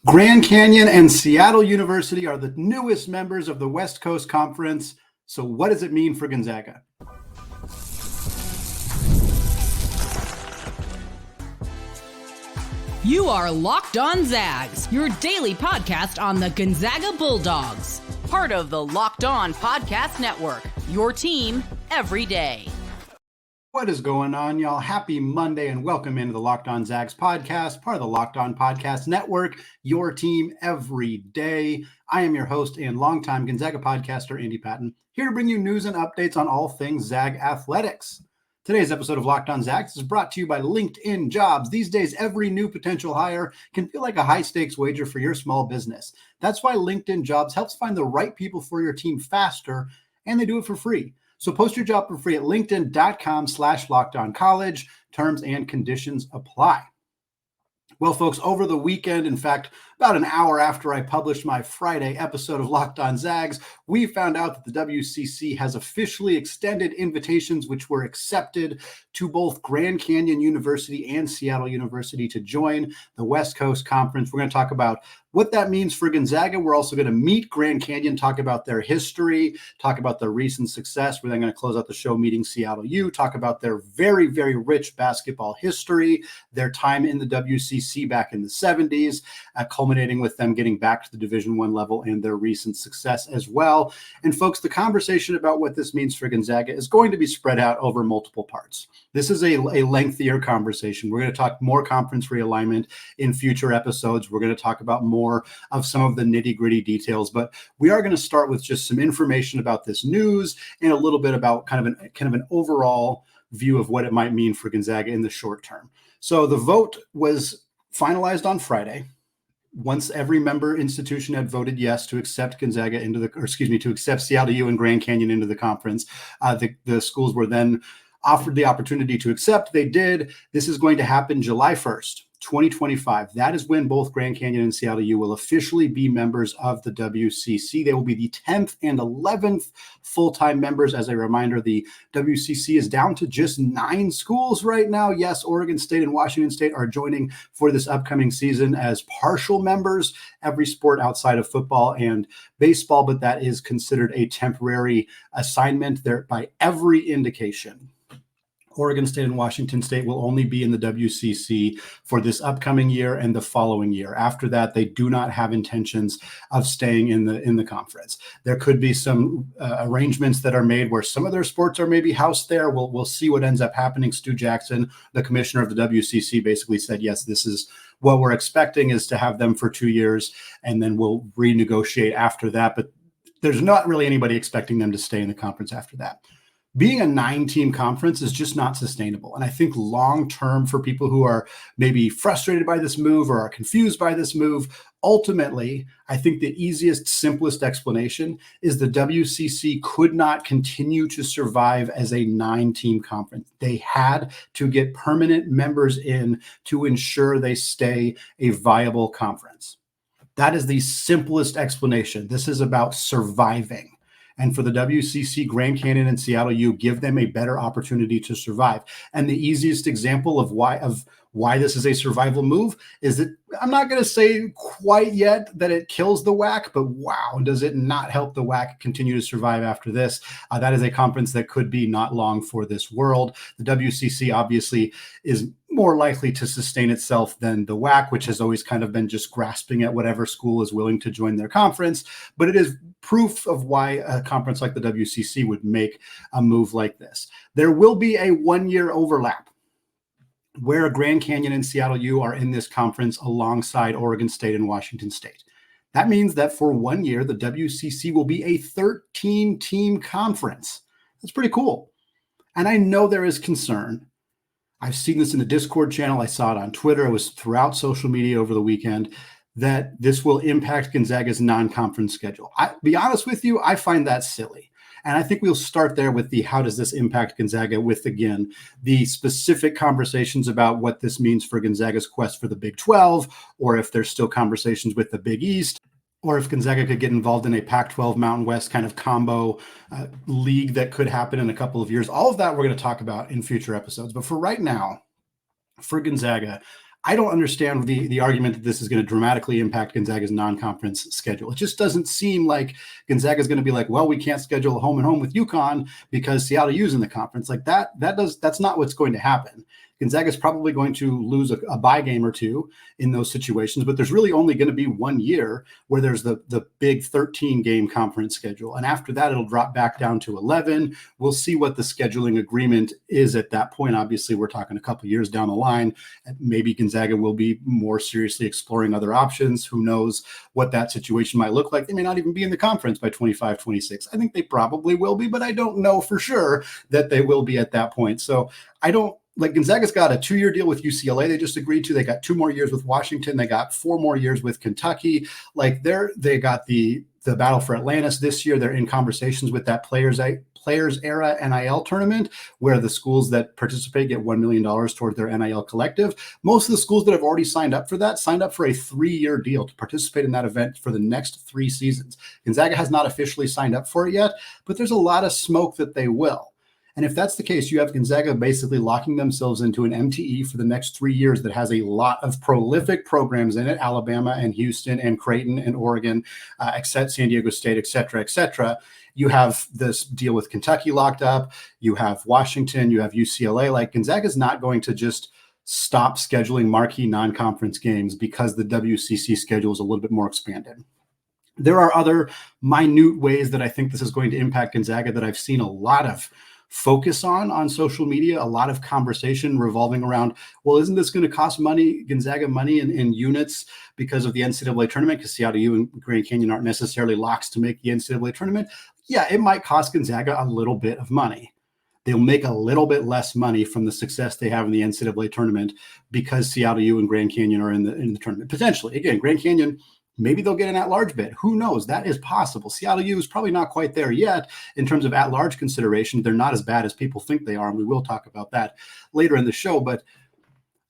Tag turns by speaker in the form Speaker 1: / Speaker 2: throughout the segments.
Speaker 1: Grand Canyon and Seattle University are the newest members of the West Coast Conference. So what does it mean for Gonzaga?
Speaker 2: You are Locked On Zags, your daily podcast on the Gonzaga Bulldogs. Part of the Locked On Podcast Network, your team every day.
Speaker 1: What is going on, y'all? Happy Monday and welcome into the Locked On Zags podcast, part of the Locked On Podcast Network, your team every day. I am your host and longtime Gonzaga podcaster, Andy Patton, here to bring you news and updates on all things Zag athletics. Today's episode of Locked On Zags is brought to you by LinkedIn Jobs. These days, every new potential hire can feel like a high-stakes wager for your small business. That's why LinkedIn Jobs helps find the right people for your team faster, and they do it for free. So post your job for free at linkedin.com/lockedoncollege. Terms and conditions apply. Well, folks, over the weekend, in fact, about an hour after I published my Friday episode of Locked On Zags, we found out that the WCC has officially extended invitations which were accepted to both Grand Canyon University and Seattle University to join the West Coast Conference. We're going to talk about what that means for Gonzaga. We're also going to meet Grand Canyon, talk about their history, talk about their recent success. We're then going to close out the show meeting SeattleU, talk about their very, very rich basketball history, their time in the WCC back in the 70s, culminating with them getting back to the Division I level and their recent success as well. And folks, the conversation about what this means for Gonzaga is going to be spread out over multiple parts. This is a lengthier conversation. We're going to talk more conference realignment in future episodes. We're going to talk about more of some of the nitty-gritty details, but we are going to start with just some information about this news and a little bit about kind of an overall view of what it might mean for Gonzaga in the short term. So the vote was finalized on Friday. Once every member institution had voted yes to accept Gonzaga to accept SeattleU and Grand Canyon into the conference, the schools were then offered the opportunity to accept. They did. This is going to happen July 1st, 2025. That is when both Grand Canyon and SeattleU will officially be members of the WCC. They will be the 10th and 11th full-time members. As a reminder, the WCC is down to just 9 schools right now. Yes, Oregon State and Washington State are joining for this upcoming season as partial members, every sport outside of football and baseball, but that is considered a temporary assignment there by every indication. Oregon State and Washington State will only be in the WCC for this upcoming year and the following year. After that, they do not have intentions of staying in the conference. There could be some arrangements that are made where some of their sports are maybe housed there. We'll see what ends up happening. Stu Jackson, the commissioner of the WCC, basically said, yes, this is what we're expecting, is to have them for 2 years, and then we'll renegotiate after that. But there's not really anybody expecting them to stay in the conference after that. Being a 9-team conference is just not sustainable. And I think long-term, for people who are maybe frustrated by this move or are confused by this move, ultimately, I think the easiest, simplest explanation is the WCC could not continue to survive as a 9-team conference. They had to get permanent members in to ensure they stay a viable conference. That is the simplest explanation. This is about surviving. And for the WCC, Grand Canyon and SeattleU give them a better opportunity to survive. And the easiest example of why this is a survival move is that I'm not going to say quite yet that it kills the WAC, but wow, does it not help the WAC continue to survive after this? That is a conference that could be not long for this world. The WCC obviously is more likely to sustain itself than the WAC, which has always kind of been just grasping at whatever school is willing to join their conference. But it is proof of why a conference like the WCC would make a move like this. There will be a 1-year overlap where Grand Canyon and SeattleU are in this conference alongside Oregon State and Washington State. That means that for 1 year, the WCC will be a 13-team conference. That's pretty cool. And I know there is concern. I've seen this in the Discord channel. I saw it on Twitter. It was throughout social media over the weekend that this will impact Gonzaga's non-conference schedule. I'll be honest with you, I find that silly. And I think we'll start there with the how does this impact Gonzaga with, again, the specific conversations about what this means for Gonzaga's quest for the Big 12, or if there's still conversations with the Big East, or if Gonzaga could get involved in a Pac-12 Mountain West kind of combo league that could happen in a couple of years. All of that we're going to talk about in future episodes. But for right now, for Gonzaga, I don't understand the argument that this is going to dramatically impact Gonzaga's non-conference schedule. It just doesn't seem like Gonzaga is going to be like, well, we can't schedule a home and home with UConn because SeattleU is in the conference. Like that's not what's going to happen. Gonzaga is probably going to lose a bye game or two in those situations, but there's really only going to be 1 year where there's the big 13-game conference schedule. And after that, it'll drop back down to 11. We'll see what the scheduling agreement is at that point. Obviously, we're talking a couple years down the line. Maybe Gonzaga will be more seriously exploring other options. Who knows what that situation might look like? They may not even be in the conference by 25, 26. I think they probably will be, but I don't know for sure that they will be at that point. So Gonzaga's got a 2-year deal with UCLA. They just agreed to. They got 2 more years with Washington. They got 4 more years with Kentucky. They got the battle for Atlantis this year. They're in conversations with that Players Era NIL tournament, where the schools that participate get $1 million toward their NIL collective. Most of the schools that have already signed up for that signed up for a 3-year deal to participate in that event for the next 3 seasons. Gonzaga has not officially signed up for it yet, but there's a lot of smoke that they will. And if that's the case, you have Gonzaga basically locking themselves into an MTE for the next 3 years that has a lot of prolific programs in it: Alabama and Houston and Creighton and Oregon, except San Diego State, et cetera, et cetera. You have this deal with Kentucky locked up. You have Washington. You have UCLA. Gonzaga's not going to just stop scheduling marquee non-conference games because the WCC schedule is a little bit more expanded. There are other minute ways that I think this is going to impact Gonzaga that I've seen a lot of focus on social media, a lot of conversation revolving around, well, isn't this going to cost Gonzaga money in units because of the NCAA tournament? Because SeattleU and Grand Canyon aren't necessarily locks to make the NCAA tournament. Yeah, it might cost Gonzaga a little bit of money. They'll make a little bit less money from the success they have in the NCAA tournament because SeattleU and Grand Canyon are in the tournament. Potentially. Again, Grand Canyon, maybe they'll get an at-large bid. Who knows? That is possible. SeattleU is probably not quite there yet in terms of at-large consideration. They're not as bad as people think they are, and we will talk about that later in the show. But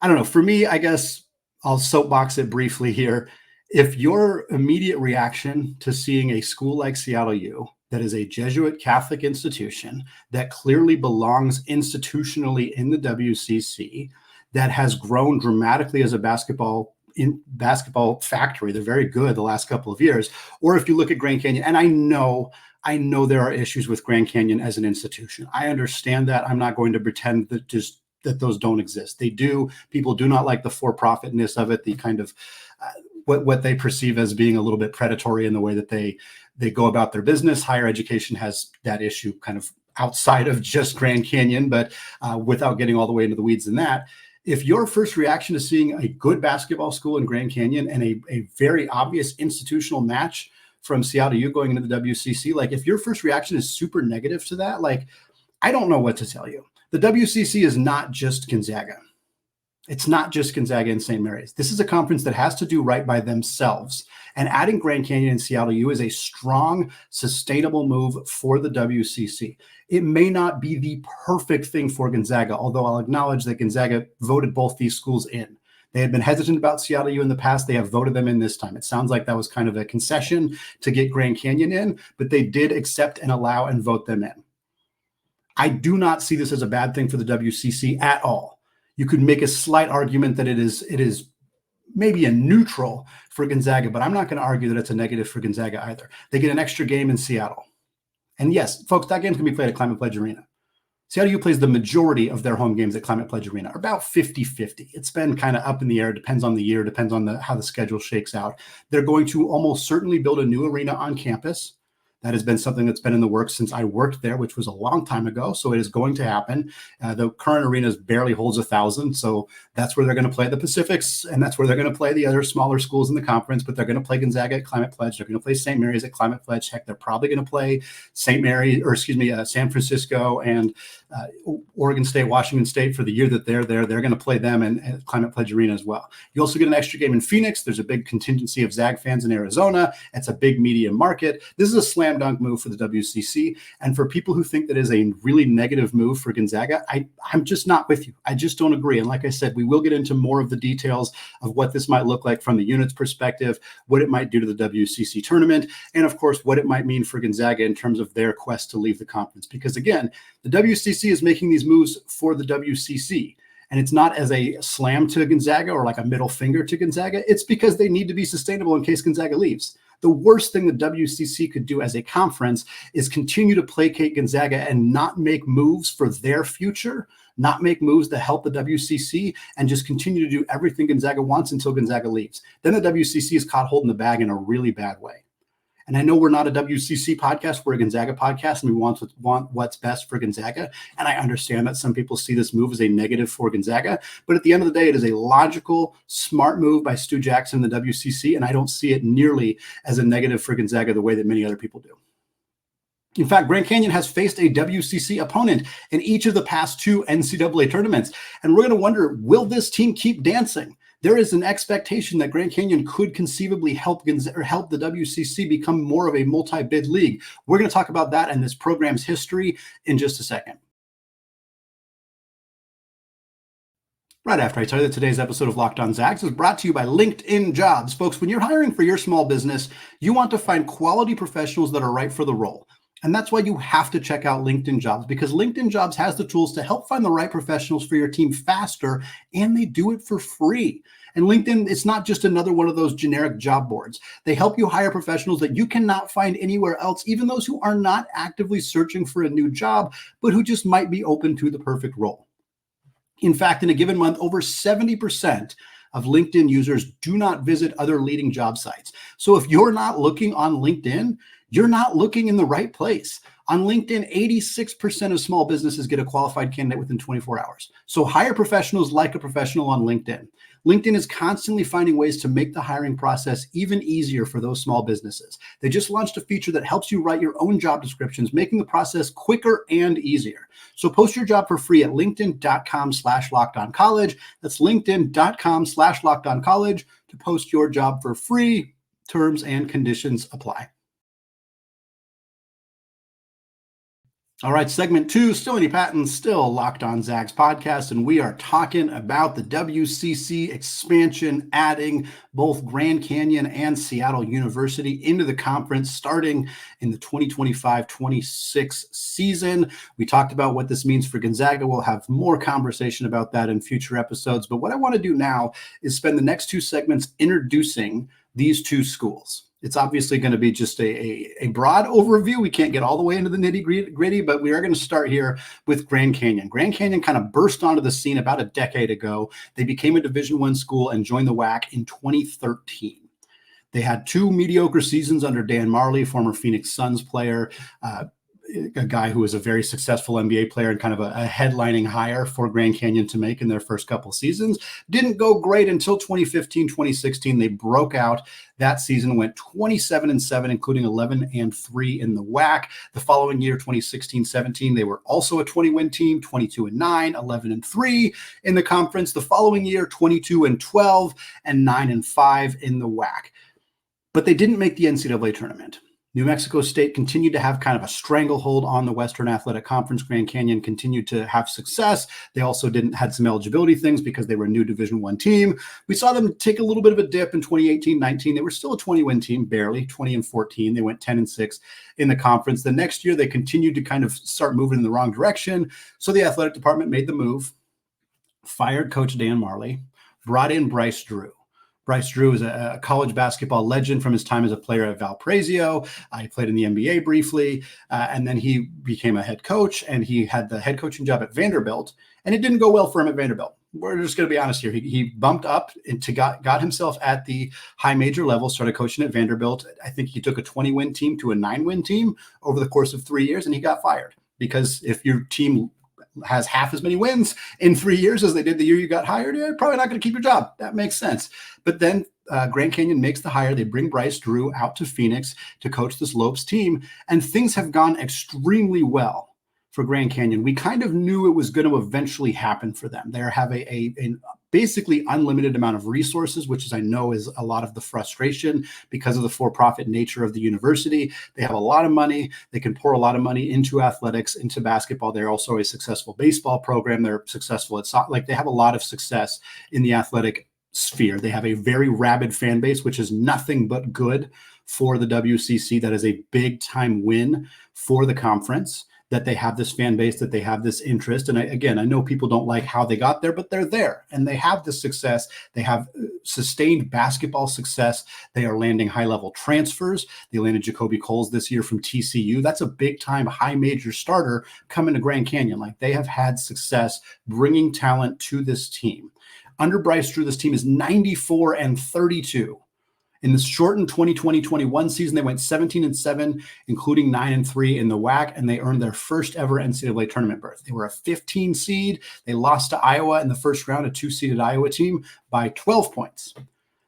Speaker 1: I don't know. For me, I guess I'll soapbox it briefly here. If your immediate reaction to seeing a school like SeattleU, that is a Jesuit Catholic institution that clearly belongs institutionally in the WCC, that has grown dramatically as a basketball factory, they're very good the last couple of years. Or if you look at Grand Canyon, and I know there are issues with Grand Canyon as an institution. I understand that. I'm not going to pretend that those don't exist. They do. People do not like the for-profitness of it, the kind of what they perceive as being a little bit predatory in the way that they go about their business. Higher education has that issue kind of outside of just Grand Canyon, but without getting all the way into the weeds in that. If your first reaction is seeing a good basketball school in Grand Canyon and a very obvious institutional match from SeattleU going into the WCC, if your first reaction is super negative to that, I don't know what to tell you. The WCC is not just Gonzaga. It's not just Gonzaga and St. Mary's. This is a conference that has to do right by themselves. And adding Grand Canyon and SeattleU is a strong, sustainable move for the WCC. It may not be the perfect thing for Gonzaga, although I'll acknowledge that Gonzaga voted both these schools in. They had been hesitant about SeattleU in the past. They have voted them in this time. It sounds like that was kind of a concession to get Grand Canyon in, but they did accept and allow and vote them in. I do not see this as a bad thing for the WCC at all. You could make a slight argument that it is maybe a neutral for Gonzaga, but I'm not going to argue that it's a negative for Gonzaga either. They get an extra game in Seattle. And yes, folks, that game's going to be played at Climate Pledge Arena. SeattleU plays the majority of their home games at Climate Pledge Arena, about 50-50. It's been kind of up in the air, depends on the year, depends on how the schedule shakes out. They're going to almost certainly build a new arena on campus. That has been something that's been in the works since I worked there, which was a long time ago. So it is going to happen. The current arena barely holds 1,000. So that's where they're going to play the Pacifics. And that's where they're going to play the other smaller schools in the conference. But they're going to play Gonzaga at Climate Pledge. They're going to play St. Mary's at Climate Pledge. Heck, they're probably going to play San Francisco and Oregon State, Washington State for the year that they're there. They're going to play them at Climate Pledge Arena as well. You also get an extra game in Phoenix. There's a big contingency of Zags fans in Arizona. It's a big media market. This is a slam dunk move for the WCC. And for people who think that is a really negative move for Gonzaga, I'm just not with you. I just don't agree. And like I said, we will get into more of the details of what this might look like from the unit's perspective, what it might do to the WCC tournament, and of course, what it might mean for Gonzaga in terms of their quest to leave the conference. Because again, the WCC is making these moves for the WCC. And it's not as a slam to Gonzaga or like a middle finger to Gonzaga. It's because they need to be sustainable in case Gonzaga leaves. The worst thing the WCC could do as a conference is continue to placate Gonzaga and not make moves for their future, not make moves to help the WCC, and just continue to do everything Gonzaga wants until Gonzaga leaves. Then the WCC is caught holding the bag in a really bad way. And I know we're not a WCC podcast, we're a Gonzaga podcast, and we want what's best for Gonzaga. And I understand that some people see this move as a negative for Gonzaga, but at the end of the day, it is a logical, smart move by Stu Jackson and the WCC, and I don't see it nearly as a negative for Gonzaga the way that many other people do. In fact, Grand Canyon has faced a WCC opponent in each of the past 2 NCAA tournaments, and we're going to wonder, will this team keep dancing? There is an expectation that Grand Canyon could conceivably help the WCC become more of a multi-bid league. We're going to talk about that and this program's history in just a second. Right after I tell you that today's episode of Locked On Zags is brought to you by LinkedIn Jobs. Folks, when you're hiring for your small business, you want to find quality professionals that are right for the role. And that's why you have to check out LinkedIn Jobs, because LinkedIn Jobs has the tools to help find the right professionals for your team faster, and they do it for free. And LinkedIn, it's not just another one of those generic job boards. They help you hire professionals that you cannot find anywhere else, even those who are not actively searching for a new job, but who just might be open to the perfect role. In fact, in a given month, over 70% of LinkedIn users do not visit other leading job sites. So if you're not looking on LinkedIn, you're not looking in the right place. On LinkedIn, 86% of small businesses get a qualified candidate within 24 hours. So hire professionals like a professional on LinkedIn. LinkedIn is constantly finding ways to make the hiring process even easier for those small businesses. They just launched a feature that helps you write your own job descriptions, making the process quicker and easier. So post your job for free at linkedin.com/lockedoncollege. That's linkedin.com/lockedoncollege to post your job for free. Terms and conditions apply. All right, segment 2, still Andy Patton, still Locked On Zags podcast, and we are talking about the WCC expansion, adding both Grand Canyon and Seattle University into the conference starting in the 2025-26 season. We talked about what this means for Gonzaga. We'll have more conversation about that in future episodes, but what I want to do now is spend the next 2 segments introducing these 2 schools. It's obviously going to be just a broad overview. We can't get all the way into the nitty gritty, but we are going to start here with Grand Canyon. Grand Canyon kind of burst onto the scene about a decade ago. They became a Division I school and joined the WAC in 2013. They had 2 mediocre seasons under Dan Marley, former Phoenix Suns player, a guy who was a very successful NBA player and kind of a headlining hire for Grand Canyon to make in their first couple seasons. Didn't go great until 2015, 2016. They broke out. That season went 27-7, including 11-3 in the WAC. The following year, 2016-17, they were also a 20-win team, 22-9, 11-3 in the conference. The following year, 22-12 and 9-5 in the WAC. But they didn't make the NCAA tournament. New Mexico State continued to have kind of a stranglehold on the Western Athletic Conference. Grand Canyon continued to have success. They also had some eligibility things because they were a new Division I team. We saw them take a little bit of a dip in 2018-19. They were still a 20-win team, barely, 20-14. They went 10-6 in the conference. The next year, they continued to kind of start moving in the wrong direction. So the athletic department made the move, fired Coach Dan Marley, brought in Bryce Drew. Bryce Drew is a college basketball legend from his time as a player at Valparaiso. He played in the NBA briefly, and then he became a head coach, and he had the head coaching job at Vanderbilt, and it didn't go well for him at Vanderbilt. We're just going to be honest here. He bumped up into got himself at the high major level, started coaching at Vanderbilt. I think he took a 20-win team to a 9-win team over the course of 3 years, and he got fired because if your team has half as many wins in 3 years as they did the year you got hired, you're probably not going to keep your job. That makes sense. But then Grand Canyon makes the hire. They bring Bryce Drew out to Phoenix to coach this Lopes team, and things have gone extremely well for Grand Canyon. We kind of knew it was going to eventually happen for them. They have a basically unlimited amount of resources, which is, I know, is a lot of the frustration because of the for-profit nature of the university. They have a lot of money. They can pour a lot of money into athletics, into basketball. They're also a successful baseball program. They're successful at soccer. Like, they have a lot of success in the athletic sphere. They have a very rabid fan base, which is nothing but good for the WCC. That is a big time win for the conference. that they have this fan base, that they have this interest. And I know people don't like how they got there, but they're there and they have this success. They have sustained basketball success. They are landing high-level transfers. They landed Jacoby Coles this year from TCU. That's a big-time high major starter coming to Grand Canyon. Like, they have had success bringing talent to this team. Under Bryce Drew, this team is 94-32. In the shortened 2020-21 season, they went 17-7, including 9-3 in the WAC, and they earned their first ever NCAA tournament berth. They were a 15 seed. They lost to Iowa in the first round, a 2-seeded Iowa team, by 12 points.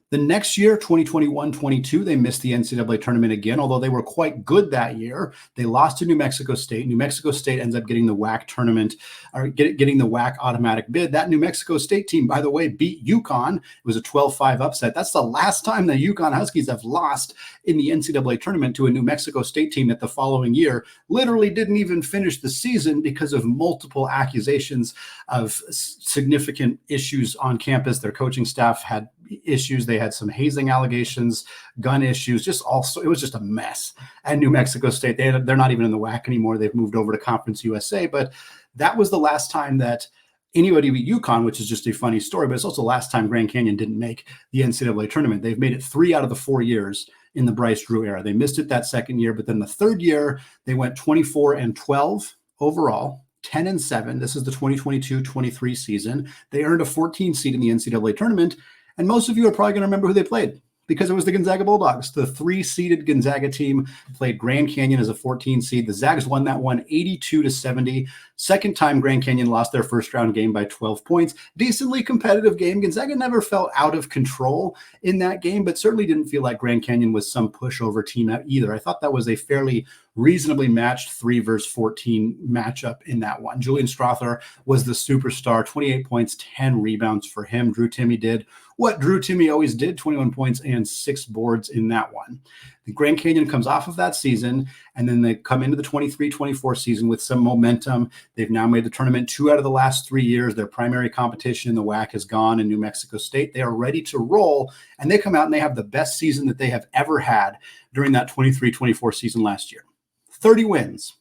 Speaker 1: The next year, 2021-22, they missed the NCAA tournament again, although they were quite good that year. They lost to New Mexico State. New Mexico State ends up getting the WAC tournament, or getting the WAC automatic bid. That New Mexico State team, by the way, beat UConn. It was a 12-5 upset. That's the last time the UConn Huskies have lost in the NCAA tournament to a New Mexico State team that the following year literally didn't even finish the season because of multiple accusations of significant issues on campus. Their coaching staff had issues. They had some hazing allegations, gun issues, it was just a mess. And New Mexico State, they're not even in the WAC anymore. They've moved over to Conference USA, but that was the last time that anybody beat UConn, which is just a funny story, but it's also the last time Grand Canyon didn't make the NCAA tournament. They've made it 3 out of the 4 years in the Bryce Drew era. They missed it that second year, but then the third year, they went 24-12 overall. 10-7. This is the 2022-23 season. They earned a 14 seed in the NCAA tournament. And most of you are probably going to remember who they played, because it was the Gonzaga Bulldogs. The 3-seeded Gonzaga team played Grand Canyon as a 14 seed. The Zags won that one 82-70. Second time Grand Canyon lost their first round game by 12 points. Decently competitive game. Gonzaga never felt out of control in that game, but certainly didn't feel like Grand Canyon was some pushover team either. I thought that was a fairly reasonably matched 3 versus 14 matchup in that one. Julian Strother was the superstar, 28 points, 10 rebounds for him. Drew Timme did what Drew Timme always did, 21 points and 6 boards in that one. The Grand Canyon comes off of that season, and then they come into the 23-24 season with some momentum. They've now made the tournament 2 out of the last 3 years. Their primary competition in the WAC is gone in New Mexico State. They are ready to roll, and they come out and they have the best season that they have ever had during that 23-24 season last year. 30 wins.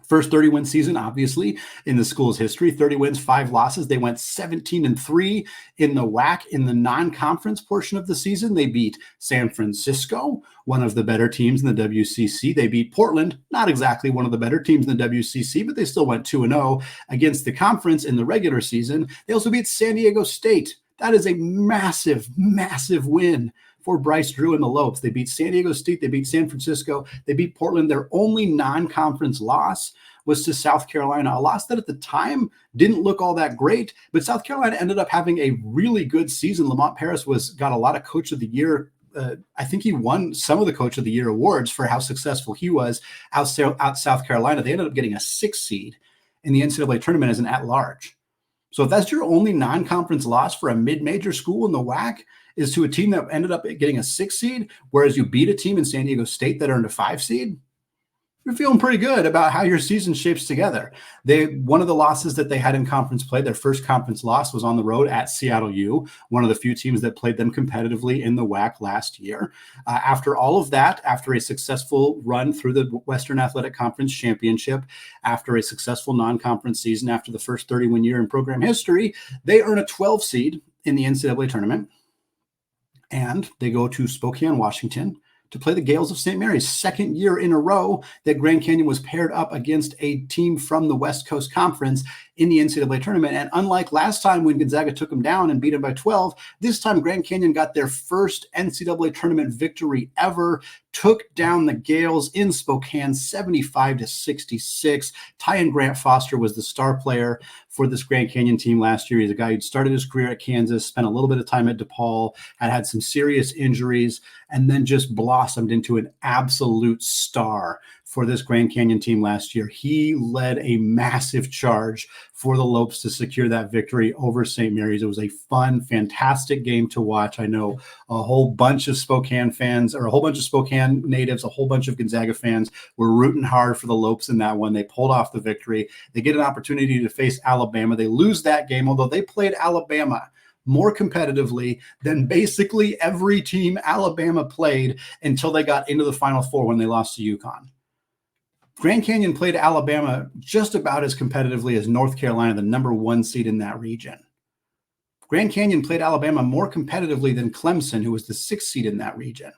Speaker 1: First 30-win season, obviously, in the school's history. 30 wins, 5 losses. They went 17-3 in the WAC. In the non-conference portion of the season, they beat San Francisco, one of the better teams in the WCC. They beat Portland, not exactly one of the better teams in the WCC, but they still went 2-0 against the conference in the regular season. They also beat San Diego State. That is a massive, massive win for Bryce Drew and the Lopes. They beat San Diego State. They beat San Francisco. They beat Portland. Their only non-conference loss was to South Carolina, a loss that at the time didn't look all that great, but South Carolina ended up having a really good season. Lamont Paris got a lot of Coach of the Year. I think he won some of the Coach of the Year awards for how successful he was out South Carolina. They ended up getting a 6 seed in the NCAA tournament as an at-large. So if that's your only non-conference loss for a mid-major school in the WAC, is to a team that ended up getting a 6 seed, whereas you beat a team in San Diego State that earned a 5 seed, you're feeling pretty good about how your season shapes together. One of the losses that they had in conference play, their first conference loss, was on the road at SeattleU, one of the few teams that played them competitively in the WAC last year. After all of that, after a successful run through the Western Athletic Conference Championship, after a successful non-conference season, after the first 31 year in program history, they earn a 12 seed in the NCAA tournament. And they go to Spokane, Washington, to play the Gales of St. Mary's. Second year in a row that Grand Canyon was paired up against a team from the West Coast Conference in the NCAA tournament. And unlike last time when Gonzaga took them down and beat them by 12, this time Grand Canyon got their first NCAA tournament victory ever, took down the Gales in Spokane 75-66. Tyan Grant Foster was the star player for this Grand Canyon team last year. He's a guy who'd started his career at Kansas, spent a little bit of time at DePaul, had some serious injuries, and then just blossomed into an absolute star for this Grand Canyon team last year. He led a massive charge for the Lopes to secure that victory over St. Mary's. It was a fun, fantastic game to watch. I know a whole bunch of Spokane fans, or a whole bunch of Spokane natives, a whole bunch of Gonzaga fans were rooting hard for the Lopes in that one. They pulled off the victory. They get an opportunity to face Alabama. They lose that game, although they played Alabama more competitively than basically every team Alabama played until they got into the Final Four when they lost to UConn. Grand Canyon played Alabama just about as competitively as North Carolina, the number 1 seed in that region. Grand Canyon played Alabama more competitively than Clemson, who was the 6th seed in that region.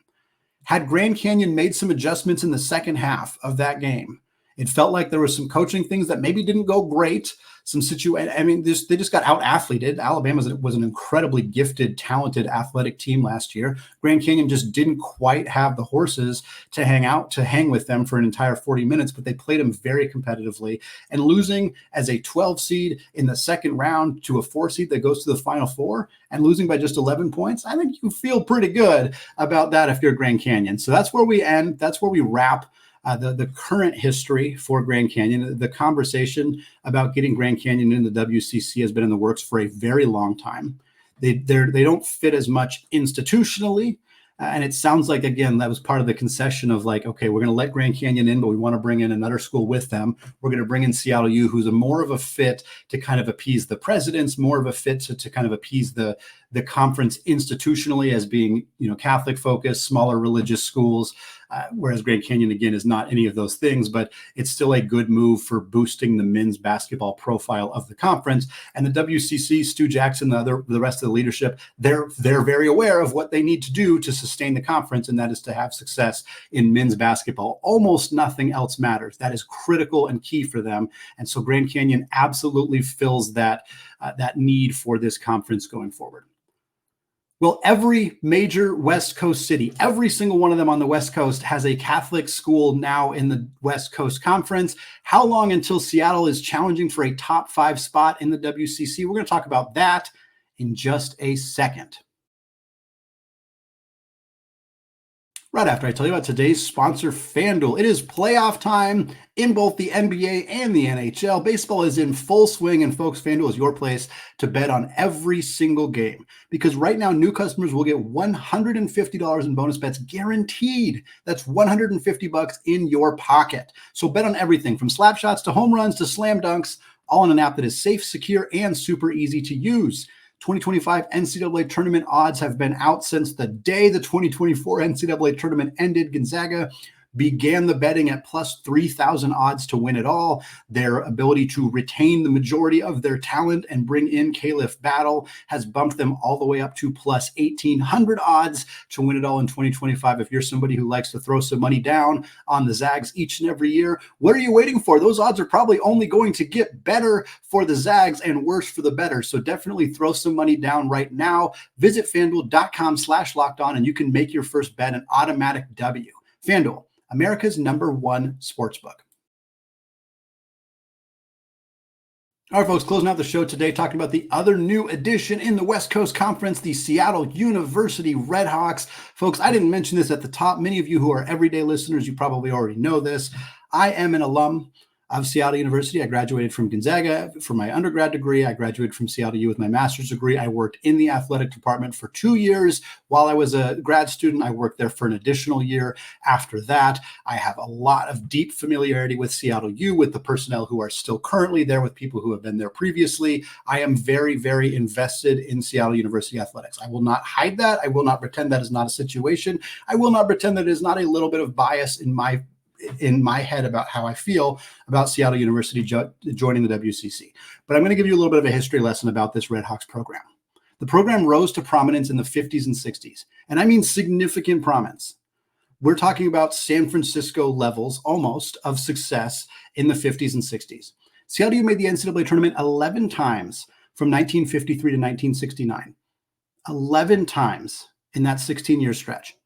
Speaker 1: Had Grand Canyon made some adjustments in the second half of that game, it felt like there were some coaching things that maybe didn't go great. They just got out-athleted. Alabama was an incredibly gifted, talented, athletic team last year. Grand Canyon just didn't quite have the horses to hang with them for an entire 40 minutes, but they played them very competitively. And losing as a 12 seed in the second round to a 4 seed that goes to the Final Four and losing by just 11 points, I think you feel pretty good about that if you're Grand Canyon. So that's where we end. That's where we wrap the current history for Grand Canyon. The conversation about getting Grand Canyon in the WCC has been in the works for a very long time. They don't fit as much institutionally. And it sounds like, again, that was part of the concession of like, okay, we're going to let Grand Canyon in, but we want to bring in another school with them. We're going to bring in SeattleU, who's more of a fit to kind of appease the presidents, more of a fit to kind of appease the conference institutionally as being, Catholic focused, smaller religious schools. Whereas Grand Canyon, again, is not any of those things, but it's still a good move for boosting the men's basketball profile of the conference. And the WCC, Stu Jackson, the rest of the leadership, they're very aware of what they need to do to sustain the conference, and that is to have success in men's basketball. Almost nothing else matters. That is critical and key for them. And so Grand Canyon absolutely fills that need for this conference going forward. Well, every major West Coast city, every single one of them on the West Coast has a Catholic school now in the West Coast Conference. How long until Seattle is challenging for a top 5 spot in the WCC? We're going to talk about that in just a second. Right after I tell you about today's sponsor, FanDuel. It is playoff time in both the NBA and the NHL. Baseball is in full swing, and folks, FanDuel is your place to bet on every single game. Because right now, new customers will get $150 in bonus bets guaranteed. That's $150 in your pocket. So bet on everything from slap shots to home runs to slam dunks, all in an app that is safe, secure, and super easy to use. 2025 NCAA Tournament odds have been out since the day the 2024 NCAA Tournament ended. Gonzaga began the betting at plus 3,000 odds to win it all. Their ability to retain the majority of their talent and bring in Caliph Battle has bumped them all the way up to plus 1,800 odds to win it all in 2025. If you're somebody who likes to throw some money down on the Zags each and every year, what are you waiting for? Those odds are probably only going to get better for the Zags and worse for the better. So definitely throw some money down right now. Visit FanDuel.com/lockedon and you can make your first bet an automatic W. FanDuel, America's #1 sportsbook. All right, folks, closing out the show today, talking about the other new addition in the West Coast Conference, the Seattle University Redhawks. Folks, I didn't mention this at the top. Many of you who are everyday listeners, you probably already know this. I am an alum of Seattle University. I graduated from Gonzaga for my undergrad degree. I graduated from SeattleU with my master's degree. I worked in the athletic department for 2 years. While I was a grad student, I worked there for an additional year. After that, I have a lot of deep familiarity with SeattleU, with the personnel who are still currently there, with people who have been there previously. I am very, very invested in Seattle University athletics. I will not hide that. I will not pretend that is not a situation. I will not pretend that it is not a little bit of bias in my head about how I feel about Seattle University joining the WCC. But I'm going to give you a little bit of a history lesson about this Redhawks program. The program rose to prominence in the 50s and 60s, and I mean significant prominence. We're talking about San Francisco levels almost of success in the 50s and 60s. SeattleU made the NCAA Tournament 11 times from 1953 to 1969. 11 times in that 16-year stretch.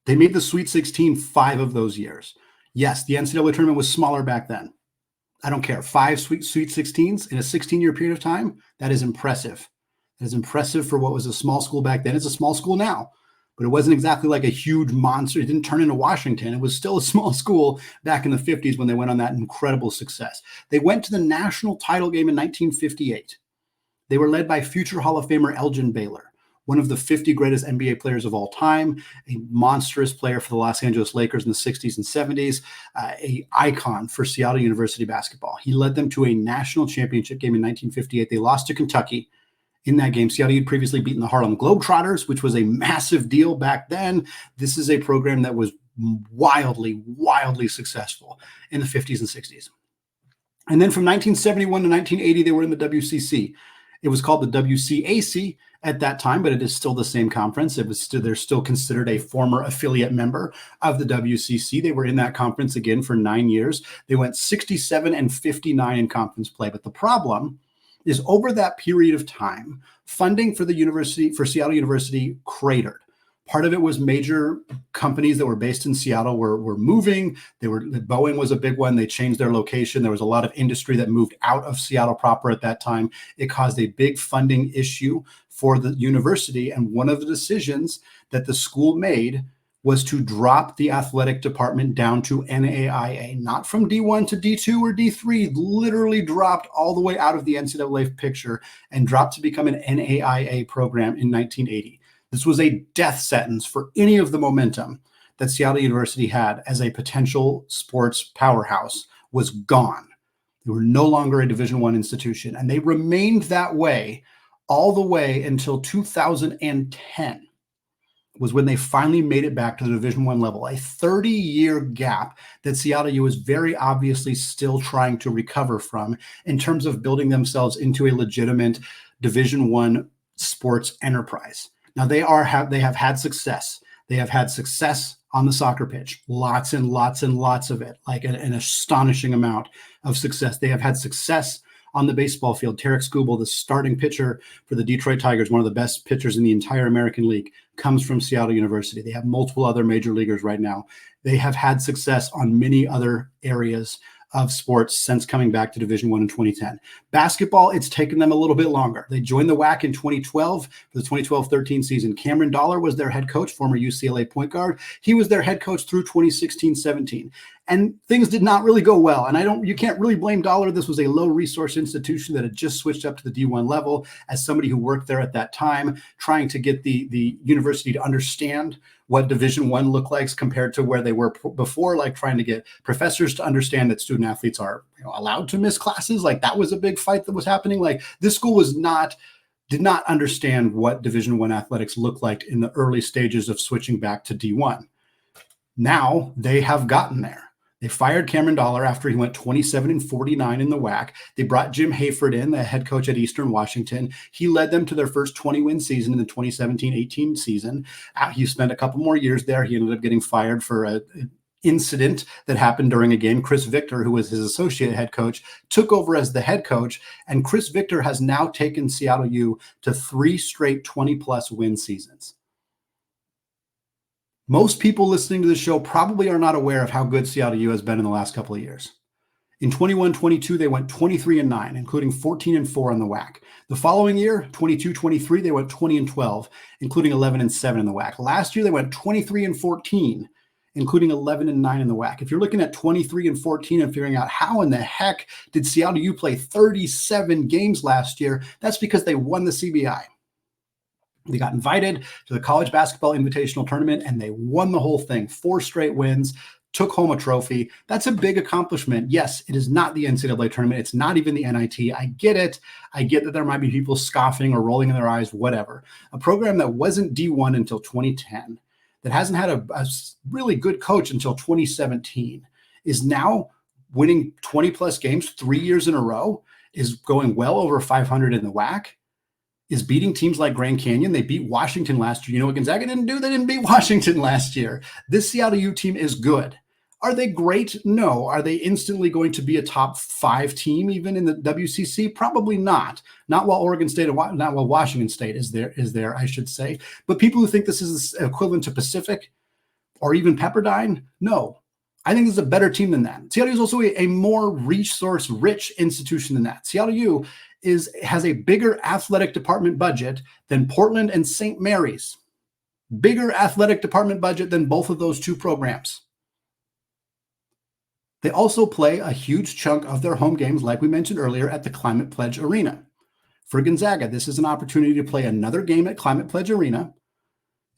Speaker 1: They made the Sweet 16 5 of those years. Yes, the NCAA tournament was smaller back then. I don't care. 5 Sweet 16s in a 16-year period of time, that is impressive. That is impressive for what was a small school back then. It's a small school now, but it wasn't exactly like a huge monster. It didn't turn into Washington. It was still a small school back in the 50s when they went on that incredible success. They went to the national title game in 1958. They were led by future Hall of Famer Elgin Baylor, one of the 50 greatest NBA players of all time, a monstrous player for the Los Angeles Lakers in the 60s and 70s, an icon for Seattle University basketball. He led them to a national championship game in 1958. They lost to Kentucky in that game. Seattle had previously beaten the Harlem Globetrotters, which was a massive deal back then. This is a program that was wildly successful in the 50s and 60s. And then from 1971 to 1980, they were in the WCC. It was called the WCAC at that time, but it is still the same conference. They're still considered a former affiliate member of the WCC. They were in that conference again for 9 years. They went 67-59 in conference play. But the problem is, over that period of time, funding for Seattle University cratered. Part of it was major companies that were based in Seattle were moving. Boeing was a big one. They changed their location. There was a lot of industry that moved out of Seattle proper at that time. It caused a big funding issue for the university. And one of the decisions that the school made was to drop the athletic department down to NAIA, not from D1 to D2 or D3, literally dropped all the way out of the NCAA picture and dropped to become an NAIA program in 1980. This was a death sentence for any of the momentum that Seattle University had as a potential sports powerhouse was gone. They were no longer a Division I institution, and they remained that way all the way until 2010 was when they finally made it back to the Division I level, a 30-year gap that Seattle U is very obviously still trying to recover from in terms of building themselves into a legitimate Division I sports enterprise. Now, they have had success. They have had success on the soccer pitch, lots and lots and lots of it, like an astonishing amount of success. They have had success on the baseball field. Tarek Skubal, the starting pitcher for the Detroit Tigers, one of the best pitchers in the entire American League, comes from Seattle University. They have multiple other major leaguers right now. They have had success on many other areas of sports since coming back to Division I in 2010. Basketball, it's taken them a little bit longer. They joined the WAC in 2012 for the 2012-13 season. Cameron Dollar was their head coach, former UCLA point guard. He was their head coach through 2016-17. And things did not really go well. And you can't really blame Dollar. This was a low resource institution that had just switched up to the D1 level. As somebody who worked there at that time, trying to get the university to understand what Division I looked like compared to where they were before, like trying to get professors to understand that student athletes are allowed to miss classes. Like that was a big fight that was happening. Like this school did not understand what Division I athletics looked like in the early stages of switching back to D1. Now they have gotten there. They fired Cameron Dollar after he went 27-49 in the WAC. They brought Jim Hayford in, the head coach at Eastern Washington. He led them to their first 20-win season in the 2017-18 season. He spent a couple more years there. He ended up getting fired for an incident that happened during a game. Chris Victor, who was his associate head coach, took over as the head coach. And Chris Victor has now taken Seattle U to 3 straight 20-plus win seasons. Most people listening to the show probably are not aware of how good Seattle U has been in the last couple of years. In 21-22, they went 23-9, including 14-4 on the WAC. The following year, 22-23, they went 20-12, including 11-7 in the WAC. Last year, they went 23-14, including 11-9 in the WAC. If you're looking at 23-14 and figuring out how in the heck did Seattle U play 37 games last year, that's because they won the CBI. They got invited to the College Basketball Invitational Tournament, and they won the whole thing. 4 straight wins, took home a trophy. That's a big accomplishment. Yes, it is not the NCAA Tournament. It's not even the NIT. I get it. I get that there might be people scoffing or rolling in their eyes, whatever. A program that wasn't D1 until 2010, that hasn't had a really good coach until 2017, is now winning 20-plus games 3 years in a row, is going well over 500 in the WAC, is beating teams like Grand Canyon. They beat Washington last year. You know what Gonzaga didn't do? They didn't beat Washington last year. This Seattle U team is good. Are they great? No. Are they instantly going to be a top 5 team even in the WCC? Probably not. Not while Oregon State, not while Washington State is there, I should say. But people who think this is equivalent to Pacific or even Pepperdine, no. I think this is a better team than that. Seattle U is also a more resource-rich institution than that. Seattle U has a bigger athletic department budget than Portland and St. Mary's. Bigger athletic department budget than both of those two programs. They also play a huge chunk of their home games, like we mentioned earlier, at the Climate Pledge Arena. For Gonzaga, this is an opportunity to play another game at Climate Pledge Arena.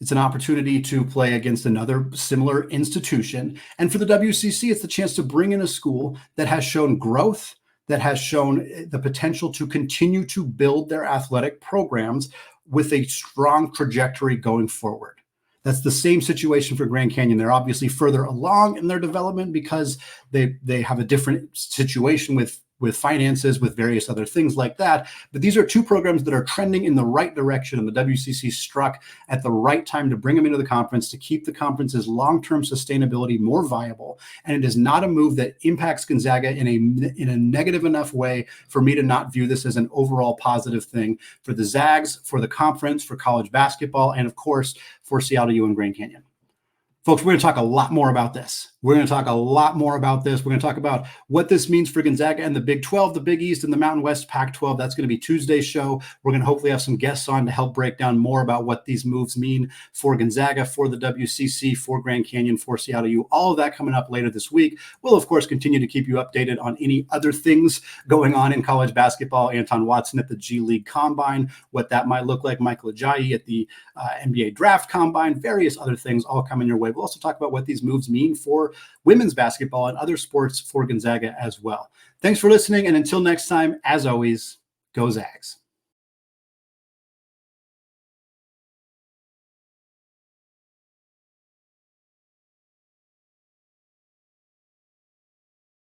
Speaker 1: It's an opportunity to play against another similar institution. And for the WCC, it's the chance to bring in a school that has shown growth, that has shown the potential to continue to build their athletic programs with a strong trajectory going forward. That's the same situation for Grand Canyon. They're obviously further along in their development because they have a different situation with finances, with various other things like that. But these are two programs that are trending in the right direction, and the WCC struck at the right time to bring them into the conference to keep the conference's long-term sustainability more viable. And it is not a move that impacts Gonzaga in a negative enough way for me to not view this as an overall positive thing for the Zags, for the conference, for college basketball, and of course, for SeattleU and Grand Canyon. Folks, we're going to talk a lot more about this. We're going to talk about what this means for Gonzaga and the Big 12, the Big East, and the Mountain West Pac-12. That's going to be Tuesday's show. We're going to hopefully have some guests on to help break down more about what these moves mean for Gonzaga, for the WCC, for Grand Canyon, for SeattleU. All of that coming up later this week. We'll, of course, continue to keep you updated on any other things going on in college basketball. Anton Watson at the G League Combine, what that might look like. Michael Ajayi at the NBA Draft Combine, various other things all coming your way. We'll also talk about what these moves mean for women's basketball and other sports for Gonzaga as well. Thanks for listening. And until next time, as always, go Zags.